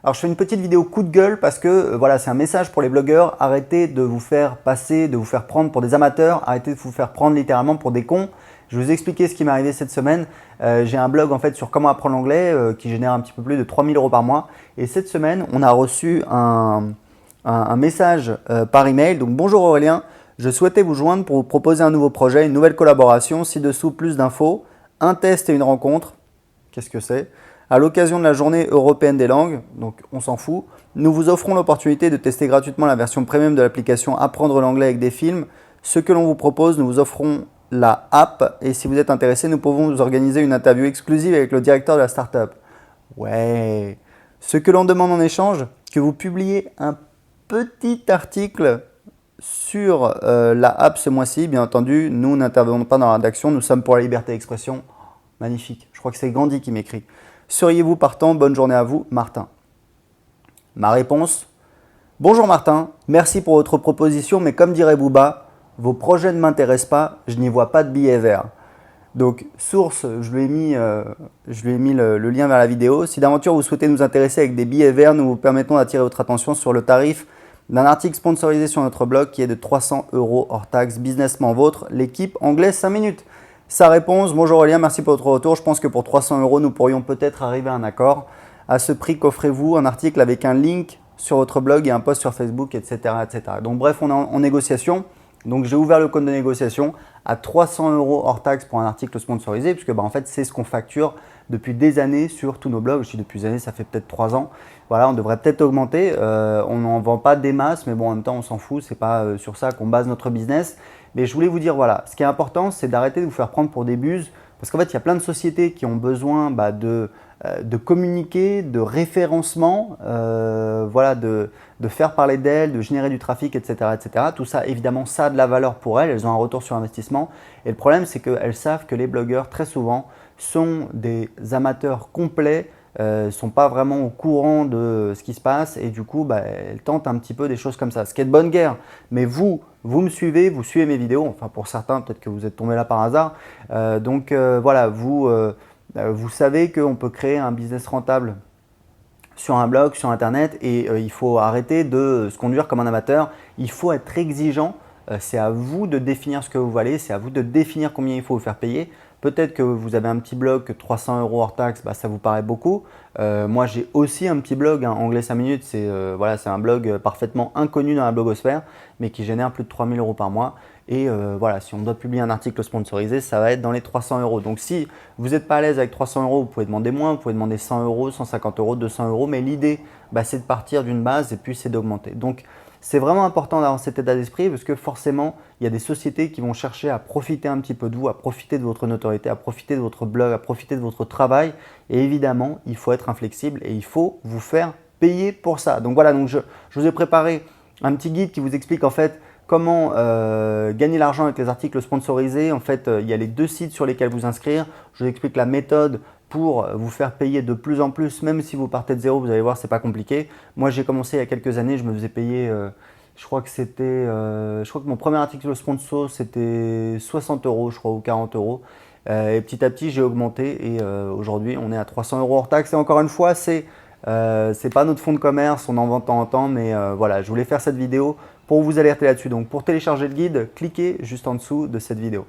Alors je fais une petite vidéo coup de gueule parce que voilà, c'est un message pour les blogueurs. Arrêtez de vous faire passer, de vous faire prendre pour des amateurs. Arrêtez de vous faire prendre littéralement pour des cons. Je vais vous expliquer ce qui m'est arrivé cette semaine. J'ai un blog en fait sur comment apprendre l'anglais qui génère un petit peu plus de 3000 € par mois. Et cette semaine, on a reçu un message par email. Donc bonjour Aurélien, je souhaitais vous joindre pour vous proposer un nouveau projet, une nouvelle collaboration. Ci-dessous plus d'infos, un test et une rencontre. Qu'est-ce que c'est ? À l'occasion de la journée européenne des langues, donc on s'en fout, nous vous offrons l'opportunité de tester gratuitement la version premium de l'application Apprendre l'anglais avec des films. Ce que l'on vous propose, nous vous offrons la app et si vous êtes intéressé, nous pouvons vous organiser une interview exclusive avec le directeur de la startup. Ouais. Ce que l'on demande en échange, que vous publiez un petit article sur la app ce mois-ci. Bien entendu, nous n'intervenons pas dans la rédaction, nous sommes pour la liberté d'expression. Magnifique. Je crois que c'est Gandhi qui m'écrit. Seriez-vous partant? Bonne journée à vous, Martin. Ma réponse: bonjour Martin, merci pour votre proposition, mais comme dirait Booba, vos projets ne m'intéressent pas, je n'y vois pas de billets verts. Donc, source, je lui ai mis le lien vers la vidéo. Si d'aventure vous souhaitez nous intéresser avec des billets verts, nous vous permettons d'attirer votre attention sur le tarif d'un article sponsorisé sur notre blog qui est de 300 € hors taxe, businessment vôtre, l'équipe anglaise 5 minutes. Sa réponse: bonjour Aurélien, merci pour votre retour. Je pense que pour 300 €, nous pourrions peut-être arriver à un accord. À ce prix, qu'offrez-vous? Un article avec un link sur votre blog et un post sur Facebook, etc. etc. Donc bref, on est en négociation. Donc j'ai ouvert le code de négociation à 300 € hors taxe pour un article sponsorisé, puisque en fait c'est ce qu'on facture depuis des années sur tous nos blogs. Je dis depuis des années, ça fait peut-être 3 ans. Voilà, on devrait peut-être augmenter. On n'en vend pas des masses, mais bon, en même temps, on s'en fout. Ce n'est pas sur ça qu'on base notre business. Mais je voulais vous dire, voilà, ce qui est important, c'est d'arrêter de vous faire prendre pour des buses. Parce qu'en fait, il y a plein de sociétés qui ont besoin de communiquer, de référencement, voilà, de faire parler d'elles, de générer du trafic, etc., etc. Tout ça, évidemment, ça a de la valeur pour elles. Elles ont un retour sur investissement. Et le problème, c'est qu'elles savent que les blogueurs, très souvent, sont des amateurs complets, ne sont pas vraiment au courant de ce qui se passe et du coup, elles tentent un petit peu des choses comme ça. Ce qui est de bonne guerre. Mais vous me suivez, vous suivez mes vidéos. Enfin, pour certains, peut-être que vous êtes tombé là par hasard. Voilà, vous savez qu'on peut créer un business rentable sur un blog, sur Internet et il faut arrêter de se conduire comme un amateur. Il faut être exigeant. C'est à vous de définir ce que vous valez, c'est à vous de définir combien il faut vous faire payer. Peut-être que vous avez un petit blog que 300 € hors taxe, ça vous paraît beaucoup. Moi, j'ai aussi un petit blog, Anglais 5 minutes. C'est un blog parfaitement inconnu dans la blogosphère, mais qui génère plus de 3000 € par mois. Et voilà, si on doit publier un article sponsorisé, ça va être dans les 300 €. Donc, si vous n'êtes pas à l'aise avec 300 €, vous pouvez demander moins, vous pouvez demander 100 €, 150 €, 200 €. Mais l'idée, c'est de partir d'une base et puis c'est d'augmenter. Donc, c'est vraiment important d'avoir cet état d'esprit parce que forcément, il y a des sociétés qui vont chercher à profiter un petit peu de vous, à profiter de votre notoriété, à profiter de votre blog, à profiter de votre travail. Et évidemment, il faut être inflexible et il faut vous faire payer pour ça. Donc voilà, je vous ai préparé un petit guide qui vous explique en fait comment gagner l'argent avec les articles sponsorisés. En fait, il y a les 2 sites sur lesquels vous inscrire. Je vous explique la méthode pour vous faire payer de plus en plus, même si vous partez de zéro, vous allez voir, c'est pas compliqué. Moi, j'ai commencé il y a quelques années, je me faisais payer, je crois que mon premier article sponsor, c'était 60 €, je crois, ou 40 €. Et petit à petit, j'ai augmenté et aujourd'hui, on est à 300 € hors taxe. Et encore une fois, c'est pas notre fonds de commerce, on en vend de temps en temps, mais voilà, je voulais faire cette vidéo pour vous alerter là-dessus. Donc, pour télécharger le guide, cliquez juste en dessous de cette vidéo.